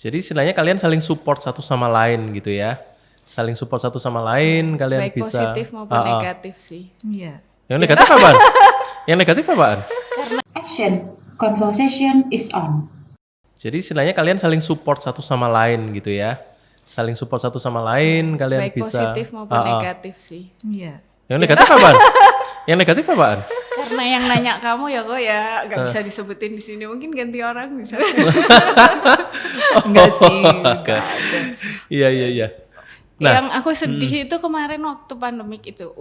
Jadi istilahnya kalian saling support satu sama lain gitu ya. Saling support satu sama lain, kalian Baik bisa. positif maupun negatif sih. Iya. Yang negatif apaan? Yang negatif apaan? Action. Conversation is on. Jadi istilahnya kalian saling support satu sama lain gitu ya. Saling support satu sama lain, kalian Baik bisa. positif maupun negatif sih. Iya. Yang negatif apaan? Yang negatif apaan? Karena yang nanya kamu ya kok ya nggak bisa disebutin di sini. Mungkin ganti orang bisa. Enggak sih. Oke. Iya. Nah. Yang aku sedih itu kemarin waktu pandemik itu.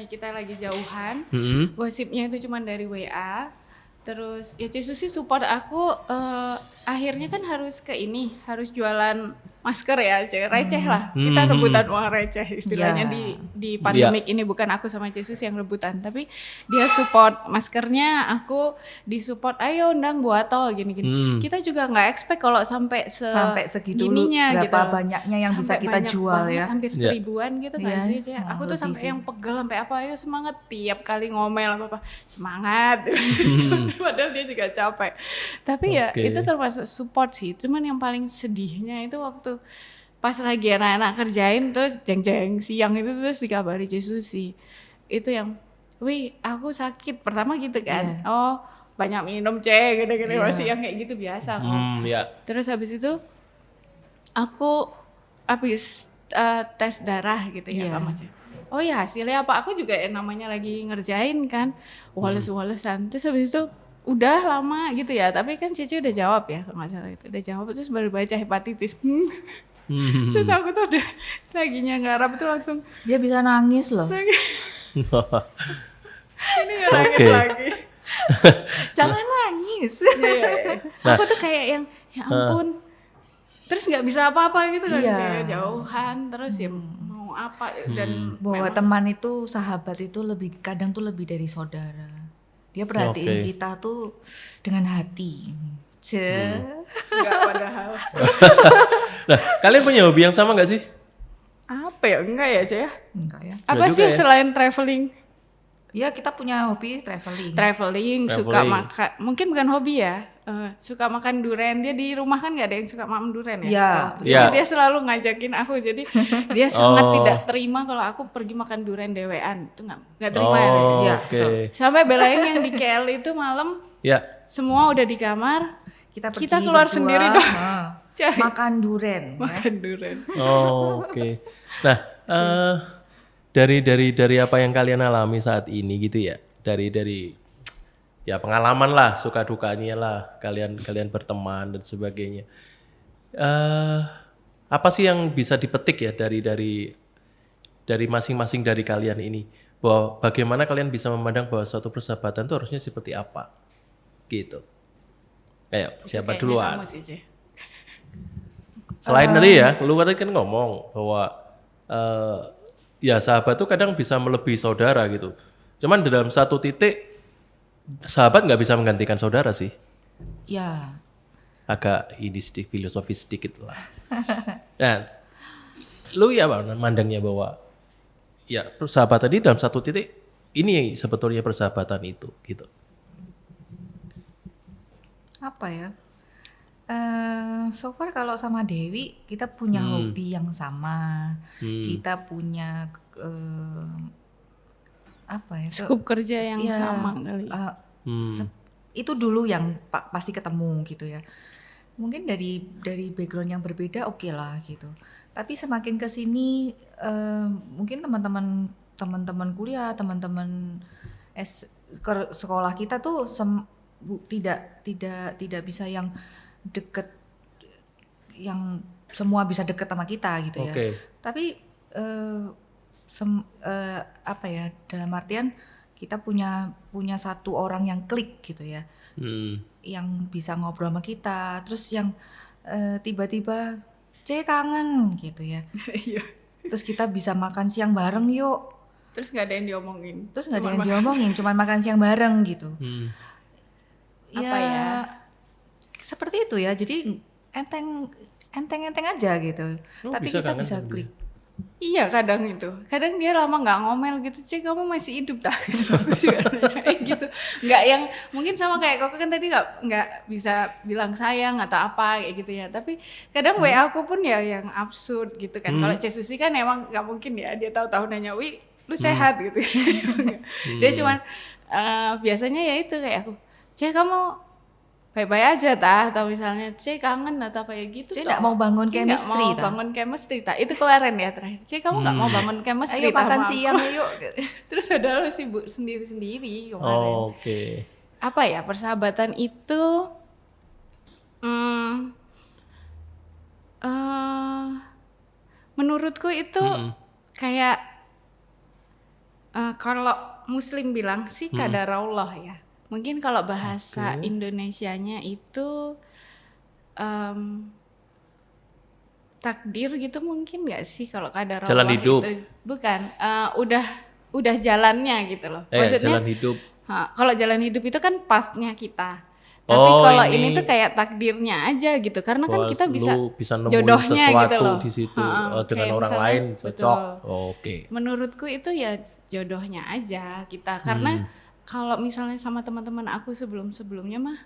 Kita lagi jauhan. Gosipnya itu cuma dari WA. Terus ya Susi support aku akhirnya kan harus jualan masker ya, receh lah. Kita rebutan uang receh istilahnya di pandemik ini, bukan aku sama Susi yang rebutan, tapi dia support maskernya, aku disupport ayo undang buat tol gini-gini. Kita juga nggak expect kalau sampai segitu gininya berapa gitu. banyaknya yang bisa Sampai kita banyak jual banget, ya. hampir 1000-an gitu kan sih. Aku tuh lebih sampai sih. yang pegel sampai apa, ayo semangat tiap kali ngomel apa semangat. Padahal dia juga capek. Tapi ya itu termasuk support sih. Cuman yang paling sedihnya itu waktu pas lagi anak-anak kerjain terus jeng-jeng siang itu terus dikabari Susi. Itu yang, wih aku sakit pertama gitu kan. Oh banyak minum gede-gede masih yang kayak gitu biasa kok. Terus habis itu aku habis tes darah gitu ya sama Cek. Oh ya hasilnya apa? Aku juga namanya lagi ngerjain kan, wales-walesan. Terus habis itu udah lama gitu ya, tapi kan Cici udah jawab ya kalau nggak salah itu. Udah jawab terus baru baca hepatitis. Terus aku tuh udah laginya ngarap tuh langsung. Dia bisa nangis loh. Ini nggak nangis lagi. Jangan nangis. Aku tuh kayak yang ya ampun. Terus nggak bisa apa-apa gitu kan, jauhan terus ya mau apa dan bahwa teman itu, sahabat itu kadang tuh lebih dari saudara. Dia perhatiin kita tuh dengan hati. Enggak padahal. Nah, kalian punya hobi yang sama nggak sih? Apa ya? Enggak ya, Cek ya? Enggak ya. Apa sih selain traveling? Ya kita punya hobi traveling. Suka makan. Mungkin bukan hobi ya. Suka makan durian. Dia di rumah kan nggak ada yang suka makan durian ya. Jadi dia selalu ngajakin aku. Jadi dia sangat tidak terima kalau aku pergi makan durian dewean. Itu nggak terima ya. Sampai belain yang di KL itu malam. Semua udah di kamar. Kita keluar berdua, sendiri dong. Makan durian. Nah, dari apa yang kalian alami saat ini gitu ya, dari ya pengalaman lah, suka dukanya lah, kalian berteman dan sebagainya. Apa sih yang bisa dipetik ya dari masing-masing dari kalian ini, bahwa bagaimana kalian bisa memandang bahwa suatu persahabatan itu harusnya seperti apa, gitu. Ayo, siapa duluan? Selain tadi ya, lu kan ngomong bahwa ya sahabat tuh kadang bisa melebihi saudara gitu. Cuman dalam satu titik sahabat nggak bisa menggantikan saudara sih. Ya. Agak filosofis sedikit lah. Nah, lu ya mandangnya bahwa ya persahabatan ini dalam satu titik ini sebetulnya persahabatan itu gitu. Apa ya? So far kalau sama Dewi kita punya hobi yang sama, kita punya apa ya? Skup kerja yang sama kali. Itu dulu yang pasti ketemu gitu ya. Mungkin dari background yang berbeda oke lah gitu. Tapi semakin kesini mungkin teman-teman kuliah, teman-teman sekolah kita tuh tidak bisa yang deket, yang semua bisa deket sama kita gitu ya. Tapi apa ya, dalam artian kita punya satu orang yang klik gitu ya, yang bisa ngobrol sama kita, terus yang tiba-tiba kangen gitu ya. Terus kita bisa makan siang bareng yuk. Terus nggak ada yang diomongin, cuman makan siang bareng gitu. Apa ya? Seperti itu ya. Jadi enteng aja gitu. Tapi kita bisa klik. Iya kadang dia lama nggak ngomel gitu, Cek kamu masih hidup tak? Gitu, nggak yang mungkin sama kayak Koko kan tadi nggak bisa bilang sayang atau apa kayak gitu ya, tapi kadang WA aku pun ya yang absurd gitu kan. Kalau Cek Susi kan emang nggak mungkin ya dia tahu nanya, Wi lu sehat gitu. Dia cuman biasanya ya itu kayak aku, Cek kamu baik-baik aja atau misalnya Cek kangen atau apa ya gitu. Cek nggak mau bangun chemistry nggak mau bangun chemistry itu kemarin ya terakhir, Cek kamu nggak mau bangun chemistry ayo makan siang yuk. Terus padahal sibuk sendiri-sendiri kemarin. Oke. Apa ya, persahabatan itu menurutku itu kayak kalau Muslim bilang sih qadarullah ya. Mungkin kalau bahasa Indonesianya itu takdir gitu mungkin nggak sih kalau qadarullah jalan hidup. Itu? Bukan, udah jalannya gitu loh. Maksudnya jalan hidup. Kalau jalan hidup itu kan pasnya kita. Tapi kalau ini tuh kayak takdirnya aja gitu. Karena kan kita bisa nemuin jodohnya sesuatu gitu loh. di situ dengan orang misalnya, lain cocok. Oke. Menurutku itu ya jodohnya aja kita. Karena kalau misalnya sama teman-teman aku sebelumnya mah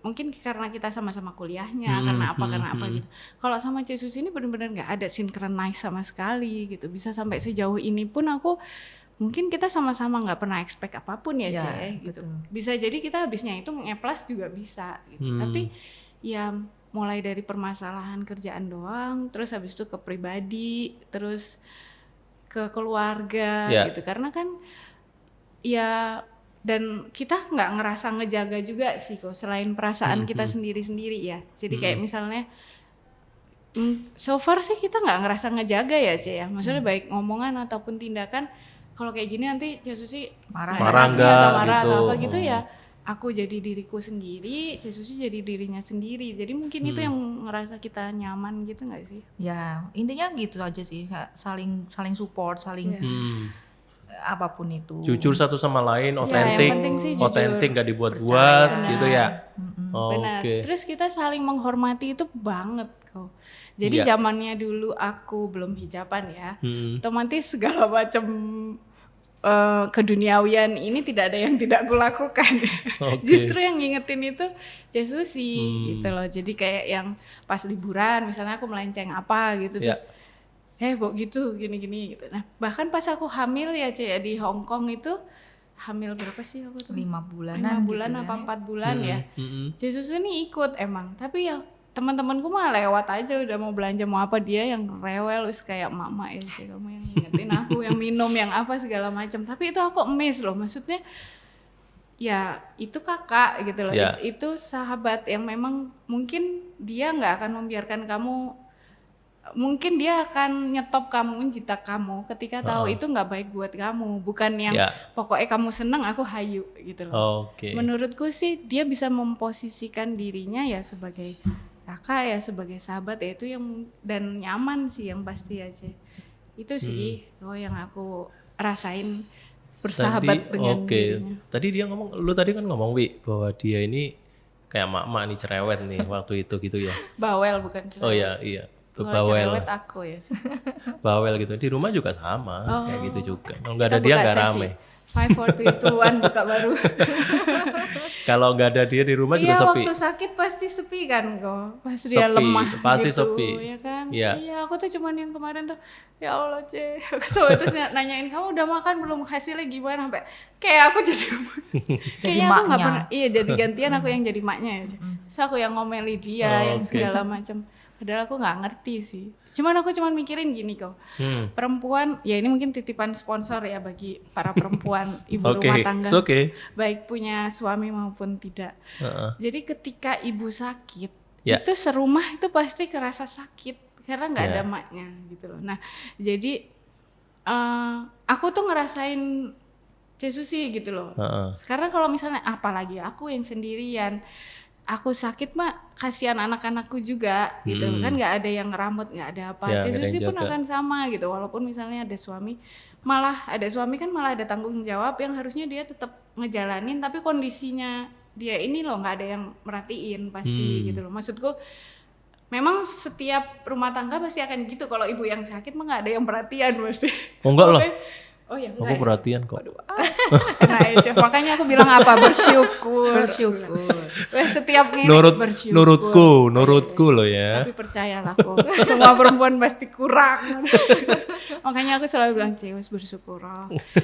mungkin karena kita sama-sama kuliahnya karena apa gitu. Kalau sama Cek Susi ini benar-benar nggak ada synchronize sama sekali gitu. Bisa sampai sejauh ini pun aku mungkin kita sama-sama nggak pernah expect apapun ya Cek gitu. Bisa jadi kita habisnya itu nge-plus juga bisa gitu. Tapi ya mulai dari permasalahan kerjaan doang, terus habis itu ke pribadi, terus ke keluarga gitu. Karena kan ya dan kita nggak ngerasa ngejaga juga sih kok selain perasaan kita sendiri-sendiri ya. Jadi kayak misalnya so far sih kita nggak ngerasa ngejaga ya Cek ya. Maksudnya baik ngomongan ataupun tindakan. Kalau kayak gini nanti Cek Susi marah atau apa gitu ya. Aku jadi diriku sendiri, Cek Susi jadi dirinya sendiri. Jadi mungkin itu yang ngerasa kita nyaman gitu nggak sih? Ya intinya gitu aja sih, saling support, saling apapun itu. Jujur satu sama lain, otentik, nggak dibuat-buat gitu ya. Benar. Terus kita saling menghormati itu banget kok. Jadi zamannya dulu aku belum hijaban ya, otomatis segala macam keduniawian ini tidak ada yang tidak kulakukan. Justru yang ngingetin itu Cek Susi gitu loh. Jadi kayak yang pas liburan misalnya aku melenceng apa gitu terus kok gitu gini-gini gitu. Nah bahkan pas aku hamil ya Cek ya di Hong Kong itu hamil berapa sih aku tuh? 5 bulanan gitu apa 4 bulan ya. Cek Susi ini ikut emang, tapi ya teman-temanku mah lewat aja udah mau belanja mau apa, dia yang rewel wis kayak mama ya sih, kamu yang ingetin aku yang minum yang apa segala macam. Tapi itu aku amazed loh, maksudnya ya itu kakak gitu loh, itu sahabat yang memang mungkin dia nggak akan membiarkan kamu, mungkin dia akan nyetop kamu, jitak kamu ketika tahu itu nggak baik buat kamu, bukan yang pokoknya kamu seneng aku hayu gitu loh. Menurutku sih dia bisa memposisikan dirinya ya sebagai kakak ya, sebagai sahabat ya, itu yang dan nyaman sih yang pasti aja. Itu sih yang aku rasain bersahabat dengan dirinya. Tadi dia ngomong, lu tadi kan ngomong Wi bahwa dia ini kayak mak-mak nih, cerewet nih waktu itu gitu ya. Bawel bukan cerewet. Oh iya. Bawel. Cerewet aku ya. Bawel gitu. Di rumah juga sama kayak gitu juga. Kalau nggak ada dia nggak rame. 5, 4, 3, 2, 1 buka baru. Kalau nggak ada dia di rumah juga sepi. Iya, waktu sakit pasti sepi kan kok. Pas dia lemah pasti gitu, sepi. Ya kan? Iya, aku tuh cuman yang kemarin tuh, ya Allah Cek. Aku terus nanyain kamu udah makan belum, hasilnya gimana, sampai kayak aku jadi jadi maknya. Aku nggak pernah, jadi gantian aku yang jadi maknya ya. Terus aku yang ngomeli dia, yang segala macam. Padahal aku nggak ngerti sih. Cuman mikirin gini kok. Perempuan, ya ini mungkin titipan sponsor ya bagi para perempuan ibu rumah tangga. Baik punya suami maupun tidak. Jadi ketika ibu sakit, itu serumah itu pasti kerasa sakit karena nggak ada maknya gitu loh. Nah, jadi aku tuh ngerasain Cek Susi gitu loh. Karena kalau misalnya apalagi aku yang sendirian, aku sakit mah kasihan anak-anakku juga gitu kan, nggak ada yang ngeramut, nggak ada apa. Cek Susi pun akan sama gitu, walaupun misalnya ada suami, malah ada tanggung jawab yang harusnya dia tetap ngejalanin, tapi kondisinya dia ini loh nggak ada yang merhatiin pasti gitu loh. Maksudku Memang setiap rumah tangga pasti akan gitu. Kalau ibu yang sakit mah nggak ada yang perhatian pasti. Oh enggak lah. Oh ya enggak. Aku perhatian kok. Waduh, enak aja. Makanya aku bilang apa? Bersyukur. Wes setiap ngene bersyukur. Nurutku loh ya. Tapi percayalah kok, semua perempuan pasti kurang. Makanya aku selalu bilang cewek bersyukur.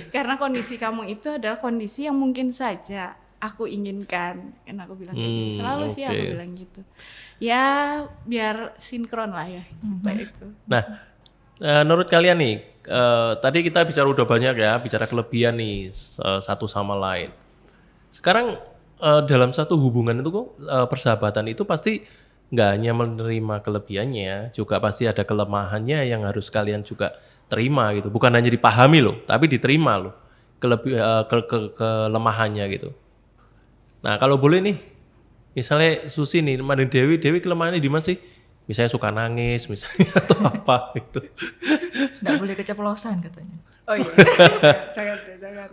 Karena kondisi kamu itu adalah kondisi yang mungkin saja aku inginkan. Kan aku bilang gitu. Selalu sih aku bilang gitu. Ya biar sinkron lah ya. Baik itu. Nah, menurut kalian nih, tadi kita bicara udah banyak ya, bicara kelebihan nih satu sama lain. Sekarang dalam satu hubungan itu kok persahabatan itu pasti nggak hanya menerima kelebihannya, juga pasti ada kelemahannya yang harus kalian juga terima gitu. Bukan hanya dipahami loh, tapi diterima loh kelemahannya gitu. Nah kalau boleh nih, misalnya Susi nih, Mari Dewi kelemahannya di mana sih? Misalnya suka nangis, misalnya atau apa gitu. Nggak boleh keceplosan katanya. Oh iya, jangan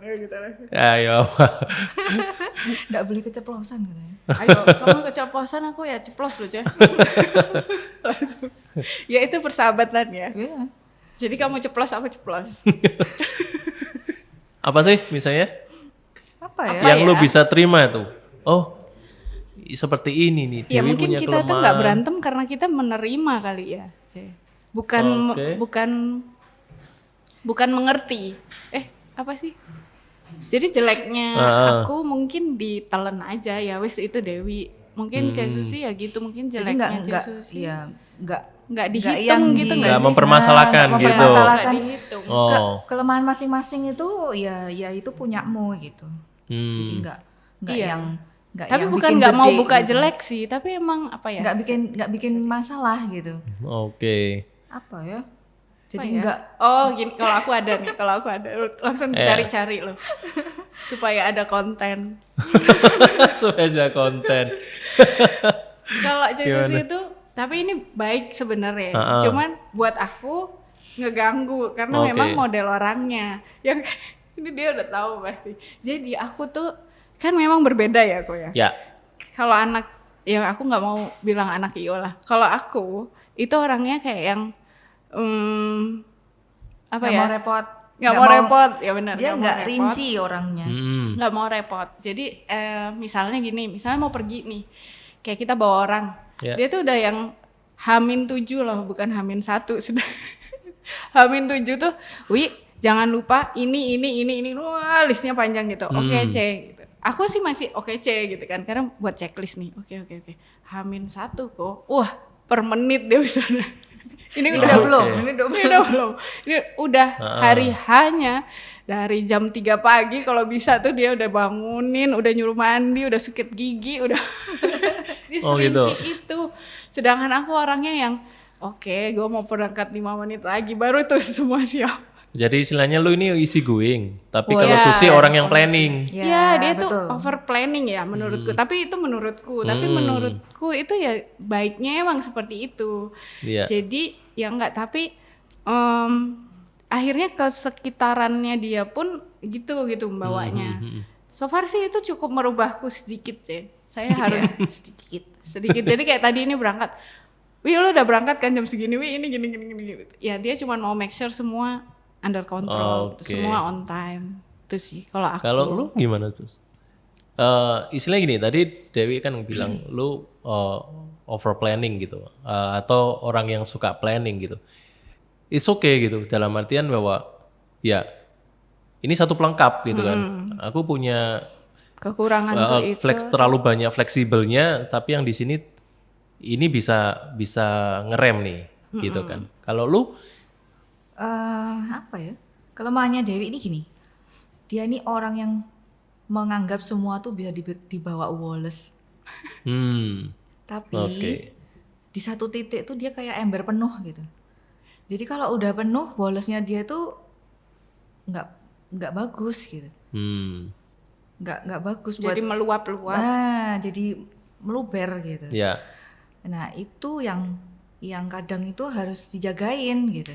gitu lah. Ayo. Nggak boleh keceplosan katanya. Ayo, kamu keceplosan aku ya ceplos loh, Cah. Langsung. Ya itu persahabatan ya. Iya. Jadi kamu ceplos, aku ceplos. Apa sih misalnya? Apa ya? Yang lu bisa terima tuh. Oh, seperti ini nih. Ya Dewi mungkin punya kita tuh kelemahan. nggak berantem karena kita menerima kali ya, Cah. Bukan mengerti. Apa sih? Jadi jeleknya aku mungkin ditelen aja ya, wes itu Dewi. Mungkin Cah Susi ya gitu, mungkin jeleknya Cah Susi. Iya, nggak dihitung gitu nggak sih? mempermasalahkan Nggak gitu. mempermasalahkan. Nggak dihitung. Kelemahan masing-masing itu ya itu punyamu gitu. Jadi nggak Iya. yang nggak Tapi yang bukan bikin nggak mau gede buka gitu. jelek sih, tapi emang apa ya? Nggak bikin masalah gitu. Oke. Apa ya? Jadi Apa ya? nggak Oh gini, kalau aku ada langsung dicari-cari loh supaya ada konten. Supaya ada konten. Kalau Susi itu, tapi ini baik sebenarnya. Cuman buat aku ngeganggu karena memang model orangnya yang ini dia udah tahu pasti. Jadi aku tuh kan memang berbeda ya aku ya. Ya. Kalau anak yang aku nggak mau bilang anak Iyo lah. Kalau aku itu orangnya kayak yang apa nggak ya? mau repot. Nggak mau repot, ya benar. Dia nggak rinci orangnya. Nggak mau repot. Jadi misalnya gini, misalnya mau pergi nih, kayak kita bawa orang, dia tuh udah yang H-7 loh, bukan H-1. H-7 tuh, jangan lupa ini, wah listnya panjang gitu. Oke, C. Gitu. Aku sih masih oke C gitu kan, karena buat checklist nih. Oke. H-1 kok, wah per menit dia bisa. Ini udah belum. Ini udah hari hanya dari jam 3 pagi kalau bisa tuh dia udah bangunin, udah nyuruh mandi, udah sikat gigi, udah dia gitu. itu. Sedangkan aku orangnya yang oke, gue mau berangkat 5 menit lagi baru tuh semua siap. Jadi istilahnya lu ini easy going, tapi kalau Susi orang yang planning. Iya, dia tuh over planning ya menurutku. Tapi itu menurutku. Tapi menurutku itu ya baiknya emang seperti itu. Iya. Jadi ya enggak, tapi akhirnya ke sekitarannya dia pun gitu membawanya. So far sih itu cukup merubahku sedikit ya. Saya harus sedikit. Jadi kayak tadi ini berangkat. Lu udah berangkat kan jam segini, ini gini. Ya dia cuma mau make sure semua under control, semua on time. Itu sih kalau aku. Kalau lu gimana tuh? Istilahnya gini, tadi Dewi kan bilang lu over planning gitu, atau orang yang suka planning gitu. It's okay gitu, dalam artian bahwa ya ini satu pelengkap gitu kan. Aku punya kekurangan itu. Terlalu banyak fleksibelnya, tapi yang di sini ini bisa ngerem nih, gitu kan. Kalau lu apa ya? Kelemahannya Dewi ini gini. Dia ini orang yang menganggap semua tuh bisa dibawa Wallace. Tapi di satu titik tuh dia kayak ember penuh gitu. Jadi kalau udah penuh, Wallace-nya dia tuh nggak bagus gitu. Nggak bagus buat. Jadi meluap-luap. Nah, jadi meluber gitu. Ya. Nah itu yang kadang itu harus dijagain gitu.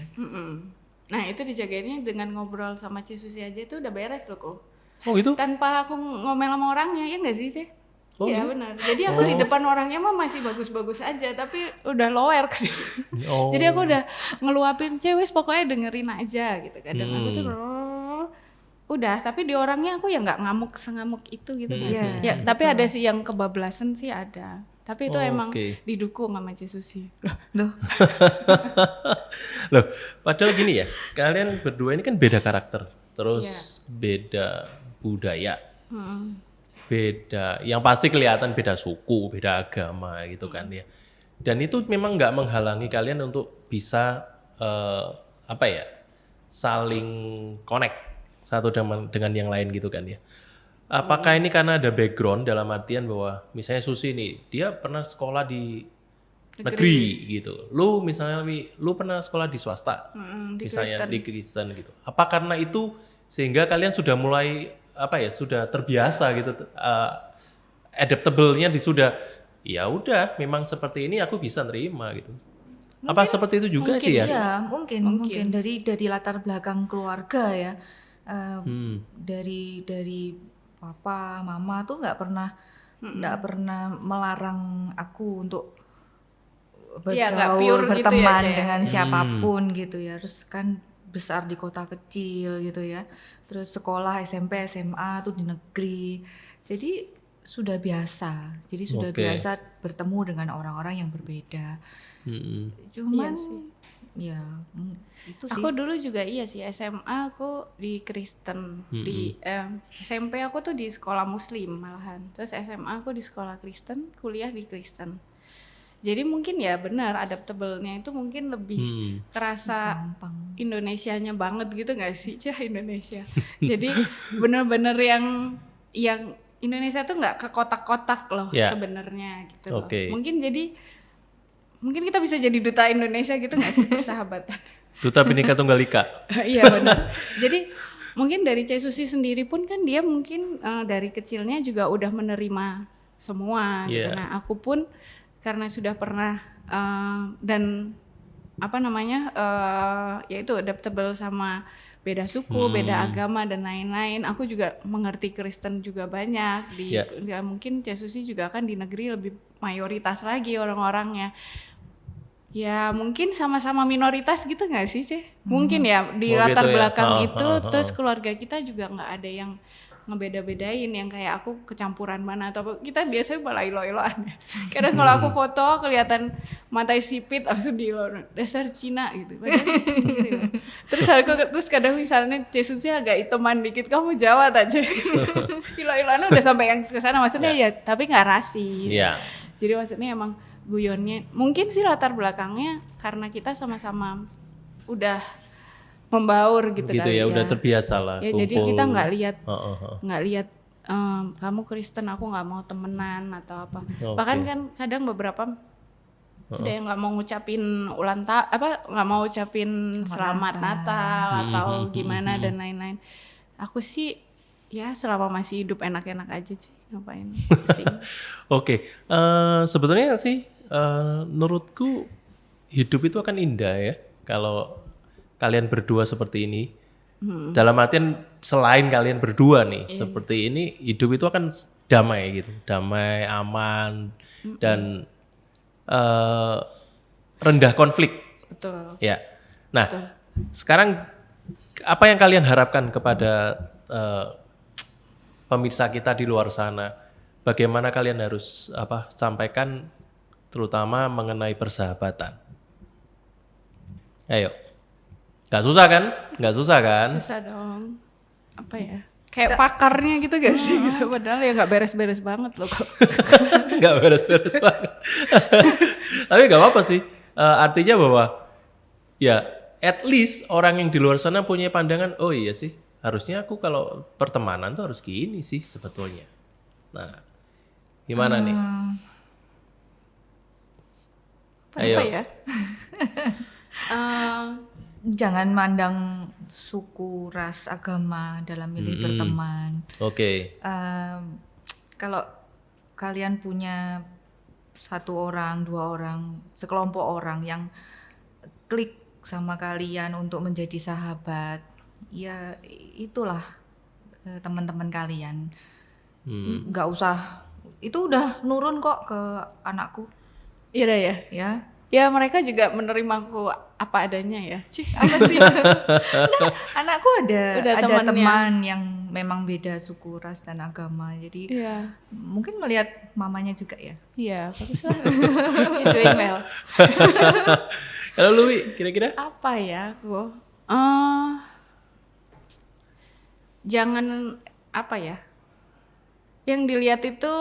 Nah itu dijagainnya dengan ngobrol sama Susi aja itu udah beres loh kok. Oh gitu? Tanpa aku ngomel sama orangnya, ya nggak sih? Oh, Iya benar. Jadi aku di depan orangnya mah masih bagus-bagus aja, tapi udah lower kan. Oh. Jadi aku udah ngeluapin cewek, pokoknya dengerin aja gitu. Kadang aku tuh udah, tapi di orangnya aku ya nggak ngamuk itu gitu kan. Iya, Ya, tapi ada sih yang kebablasan sih ada. Tapi itu emang didukung sama Cesusi. Loh, Loh, padahal gini ya, kalian berdua ini kan beda karakter, terus beda budaya, beda, yang pasti kelihatan beda suku, beda agama gitu kan ya. Dan itu memang nggak menghalangi kalian untuk bisa apa ya, saling connect satu dengan yang lain gitu kan ya. Apakah ini karena ada background dalam artian bahwa misalnya Susi nih, dia pernah sekolah di negeri gitu. Lu misalnya lu pernah sekolah di swasta. Misalnya di Kristen gitu. Apa karena itu sehingga kalian sudah mulai apa ya, sudah terbiasa gitu, adaptable-nya sudah ya udah memang seperti ini aku bisa nerima gitu. Apa seperti itu juga sih ya? ya mungkin dari latar belakang keluarga ya. Dari papa mama tuh nggak pernah melarang aku untuk bergaul berteman dengan siapapun gitu ya. Terus kan besar di kota kecil gitu ya, terus sekolah SMP SMA tuh di negeri, jadi sudah biasa bertemu dengan orang-orang yang berbeda. Cuman ya itu sih. Aku dulu juga sih, SMA aku di Kristen, di SMP aku tuh di sekolah Muslim malahan, terus SMA aku di sekolah Kristen, kuliah di Kristen. Jadi mungkin ya benar, adaptable-nya itu mungkin lebih terasa Indonesianya banget gitu nggak sih, Indonesia. Jadi benar-benar yang Indonesia tuh nggak ke kotak-kotak loh sebenarnya gitu loh. Mungkin kita bisa jadi duta Indonesia gitu nggak sih, persahabatan. Duta Bhinneka Tunggal Ika. Iya benar. Jadi mungkin dari Cesusi sendiri pun kan dia mungkin dari kecilnya juga udah menerima semua gitu. Nah aku pun karena sudah pernah dan apa namanya yaitu adaptable sama beda suku, beda agama dan lain-lain. Aku juga mengerti Kristen juga banyak ya mungkin Cesusi juga kan di negeri lebih mayoritas lagi orang-orangnya. Ya mungkin sama-sama minoritas gitu nggak sih, Mungkin ya di latar belakang itu, terus keluarga kita juga nggak ada yang ngebeda-bedain yang kayak aku kecampuran mana atau apa. Kita biasanya malah ilo-iloan. Kadang kalau aku foto kelihatan mata sipit langsung diilo, dasar Cina gitu. Terus kadang misalnya Cesusi agak hitaman dikit, kamu Jawa aja. Ilo-iloan udah sampai yang ke sana, maksudnya ya tapi nggak rasis. Jadi maksudnya emang guyonnya mungkin sih latar belakangnya karena kita sama-sama udah membaur gitu kali ya. Udah terbiasa lah. Ya kumpul. Jadi kita nggak lihat kamu Kristen aku nggak mau temenan atau apa. Bahkan kan kadang beberapa ada yang nggak mau ngucapin nggak mau ucapin selamat Natal atau gimana dan lain-lain. Aku sih ya selama masih hidup enak-enak aja sih, ngapain pusing. Sebetulnya sih menurutku hidup itu akan indah ya kalau kalian berdua seperti ini. Dalam artian selain kalian berdua nih seperti ini, hidup itu akan damai gitu, damai, aman dan rendah konflik. Betul. Ya. Nah, sekarang apa yang kalian harapkan kepada pemirsa kita di luar sana? Bagaimana kalian harus sampaikan terutama mengenai persahabatan? Ayo. Gak susah kan? Susah dong. Apa ya? Kayak pakarnya gitu gak sih? Gitu. Padahal ya gak beres-beres banget loh kok. Gak beres-beres banget. Tapi gak apa-apa sih. Artinya bahwa ya at least orang yang di luar sana punya pandangan, oh iya sih harusnya aku kalau pertemanan tuh harus gini sih sebetulnya. Nah gimana nih? Ayo. Apa ya? Jangan mandang suku, ras, agama dalam milih berteman. Kalau kalian punya satu orang, dua orang, sekelompok orang yang klik sama kalian untuk menjadi sahabat, ya itulah teman-teman kalian. Nggak usah Itu udah nurun kok ke anakku Iya dah ya. ya. Ya mereka juga menerimaku apa adanya ya. Apa sih? Nah, anakku Udah ada temannya. teman yang memang beda suku, ras dan agama. Jadi Iya. mungkin melihat mamanya juga ya. Iya, bagus lah. You're doing well. Kalau lu Wi, kira-kira? Apa ya aku? Jangan apa ya? Yang dilihat itu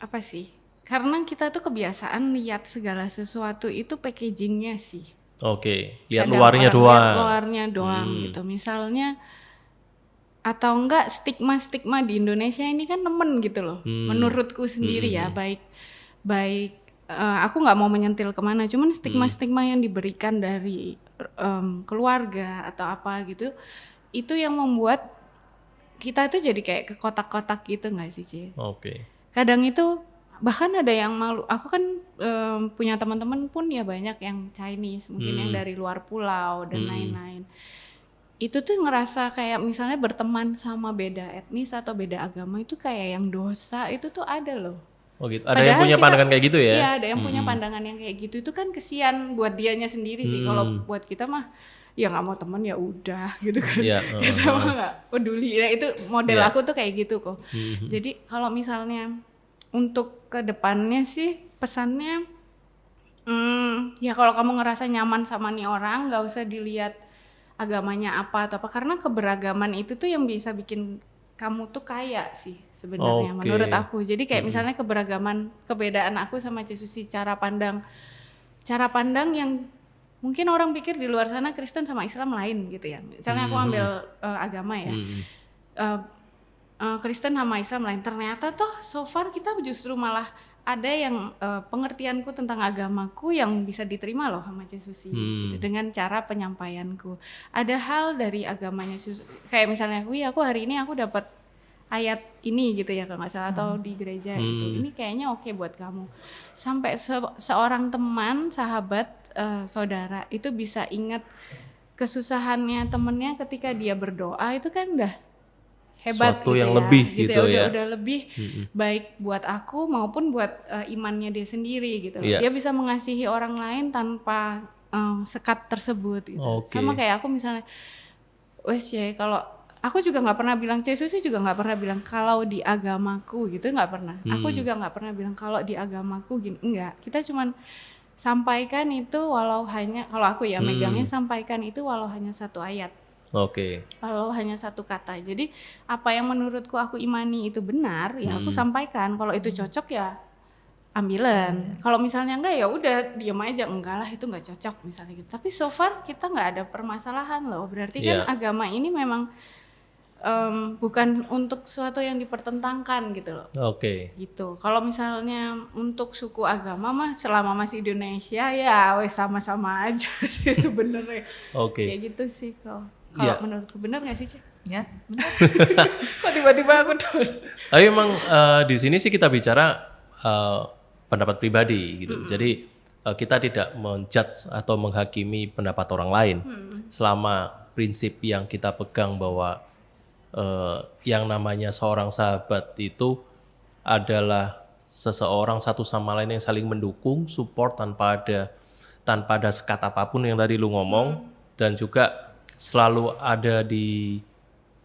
apa sih? Karena kita tuh kebiasaan lihat segala sesuatu itu packagingnya sih. Oke, lihat Kadang luarnya orang doang. lihat luarnya doang gitu. Misalnya atau enggak stigma-stigma di Indonesia ini kan nemen gitu loh. Menurutku sendiri ya, baik aku nggak mau menyentil kemana, cuman stigma-stigma yang diberikan dari keluarga atau apa gitu, itu yang membuat kita tuh jadi kayak ke kotak-kotak gitu nggak sih, Ci? Oke. Kadang itu bahkan ada yang malu. Aku kan punya teman-teman pun ya banyak yang Chinese, mungkin yang dari luar pulau dan lain-lain. Itu tuh ngerasa kayak misalnya berteman sama beda etnis atau beda agama itu kayak yang dosa, itu tuh ada loh. Oh gitu. Ada Padahal yang punya kita- pandangan kayak gitu ya? Iya, ada yang punya pandangan yang kayak gitu. Itu kan kesian buat dianya sendiri sih. Kalau buat kita mah ya nggak mau temen ya udah gitu kan. Iya, Kita mah nggak peduli. Nah, itu model Iya. aku tuh kayak gitu kok. Jadi kalau misalnya untuk ke depannya sih pesannya ya kalau kamu ngerasa nyaman sama nih orang, nggak usah dilihat agamanya apa atau apa, karena keberagaman itu tuh yang bisa bikin kamu tuh kaya sih sebenarnya. Oke. Menurut aku. Jadi kayak misalnya kebedaan aku sama Cesusi, cara pandang yang mungkin orang pikir di luar sana Kristen sama Islam lain gitu ya. Misalnya aku ambil agama ya. Kristen sama Islam lain, ternyata toh so far kita justru malah ada yang pengertianku tentang agamaku yang bisa diterima loh sama Cesusi gitu, dengan cara penyampaianku. Ada hal dari agamanya Cesusi, kayak misalnya aku hari ini aku dapat ayat ini gitu ya kalau nggak salah, atau di gereja itu, ini kayaknya oke buat kamu. Sampai seorang teman, sahabat, saudara itu bisa ingat kesusahannya temennya ketika dia berdoa, itu kan udah hebat Suatu gitu yang ya, lebih gitu ya. udah lebih baik buat aku maupun buat imannya dia sendiri gitu. Iya. Dia bisa mengasihi orang lain tanpa sekat tersebut gitu. Oke. Sama kayak aku misalnya, wes ya kalau aku juga nggak pernah bilang, Cesusi juga nggak pernah bilang kalau di agamaku gitu, nggak pernah. Aku juga nggak pernah bilang kalau di agamaku gini, enggak. Kita cuman sampaikan itu walau hanya, kalau aku ya megangnya sampaikan itu walau hanya satu ayat. Oke. Kalau hanya satu kata. Jadi apa yang menurutku aku imani itu benar, ya aku sampaikan. Kalau itu cocok ya ambilan. Kalau misalnya enggak ya udah diam aja, enggak lah itu enggak cocok misalnya gitu. Tapi so far kita enggak ada permasalahan loh. Berarti kan agama ini memang bukan untuk sesuatu yang dipertentangkan gitu loh. Oke. Gitu. Kalau misalnya untuk suku agama mah selama masih Indonesia ya wes sama-sama aja sih sebenarnya. Oke. Kayak gitu sih kalau Iya. menurutku benar nggak sih, Cek? Ya, benar. Kok tiba-tiba aku down? Tapi emang di sini sih kita bicara pendapat pribadi gitu. Jadi kita tidak menjudge atau menghakimi pendapat orang lain. Selama prinsip yang kita pegang bahwa yang namanya seorang sahabat itu adalah seseorang satu sama lain yang saling mendukung, support tanpa ada sekat apapun yang tadi lu ngomong, dan juga selalu ada di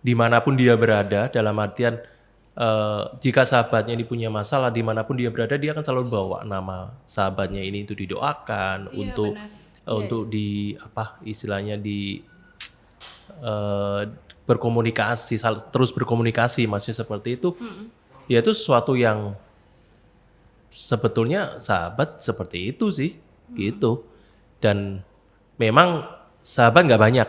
dimanapun dia berada, dalam artian jika sahabatnya ini punya masalah dimanapun dia berada, dia akan selalu bawa nama sahabatnya ini untuk didoakan, Iya, untuk benar. untuk di apa istilahnya di berkomunikasi, terus berkomunikasi, maksudnya seperti itu. Ya itu sesuatu yang sebetulnya sahabat seperti itu sih, gitu. Dan memang sahabat nggak banyak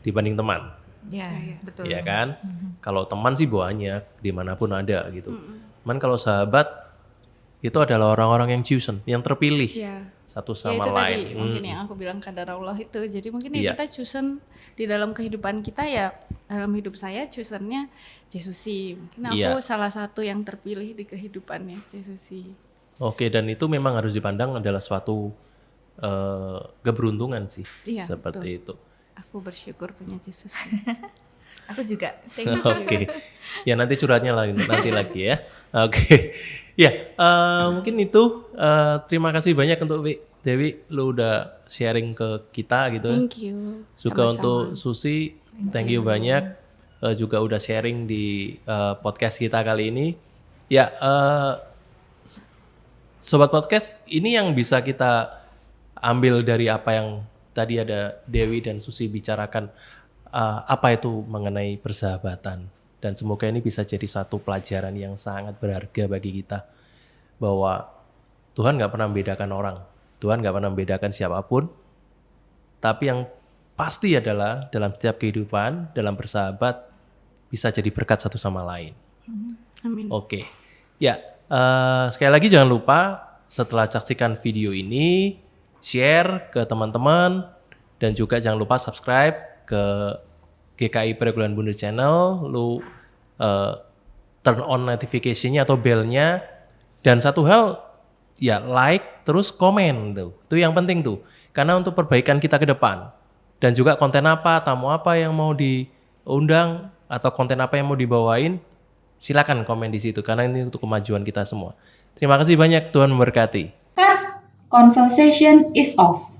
dibanding teman. Ya, betul. Ya kan? Kalau teman sih banyak, dimanapun ada gitu. Cuman kalau sahabat itu adalah orang-orang yang chosen, yang terpilih Iya. satu Ya sama itu lain. tadi mungkin yang aku bilang qadarullah itu. Jadi mungkin Iya. ya kita chosen di dalam kehidupan kita ya, dalam hidup saya chosennya Cesusi. Mungkin aku Iya. salah satu yang terpilih di kehidupannya Cesusi. Oke, dan itu memang harus dipandang adalah suatu keberuntungan sih, Iya, seperti itu. Aku bersyukur punya Cesusi. Aku juga. Thank you. Oke. Ya nanti curhatnya nanti lagi ya. Oke. Ya, mungkin itu terima kasih banyak untuk Dewi, lu udah sharing ke kita gitu. Thank you. Juga Sama-sama. untuk Susi, thank you banyak juga udah sharing di podcast kita kali ini. Ya, sobat podcast, ini yang bisa kita ambil dari apa yang tadi ada Dewi dan Susi bicarakan, apa itu mengenai persahabatan. Dan semoga ini bisa jadi satu pelajaran yang sangat berharga bagi kita. Bahwa Tuhan gak pernah membedakan orang. Tuhan gak pernah membedakan siapapun. Tapi yang pasti adalah dalam setiap kehidupan, dalam bersahabat, bisa jadi berkat satu sama lain. Amin. Oke. Ya, sekali lagi jangan lupa setelah saksikan video ini, share ke teman-teman, dan juga jangan lupa subscribe ke GKI Pergaulan Bundar Channel, lu turn on notification-nya atau bell-nya, dan satu hal, ya like, terus komen tuh. Itu yang penting tuh. Karena untuk perbaikan kita ke depan. Dan juga konten apa, tamu apa yang mau diundang, atau konten apa yang mau dibawain, silakan komen di situ. Karena ini untuk kemajuan kita semua. Terima kasih banyak, Tuhan memberkati. Cut. Conversation is off.